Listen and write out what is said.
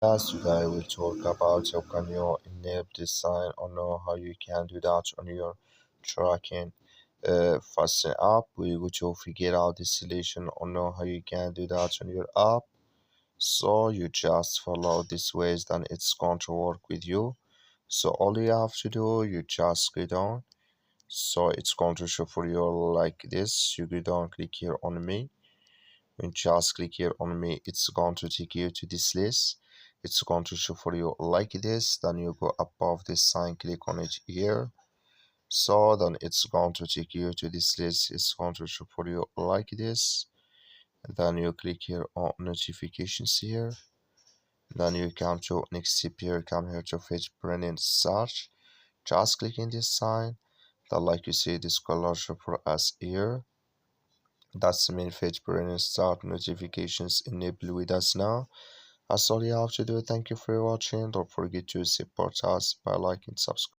Today we'll talk about how can you enable this sign or know how you can do that on your tracking. First app, we go to figure out the solution or know how you can do that on your app. So you just follow these ways, then it's going to work with you. So all you have to do, you just go down. So it's going to show for you like this. You go down, click here on me. When just click here on me, it's going to take you to this list. It's going to show for you like this. Then you go above this sign, click on it here. So then it's going to take you to this list. It's going to show for you like this. Then you click here on notifications here. Then you come to next step here, come here to fetch printing search. Just click in this sign. Then like you see this color show for us here. That's the main fetch printing start notifications enabled with us now. That's all you have to do. Thank you for watching. Don't forget to support us by liking, subscribe.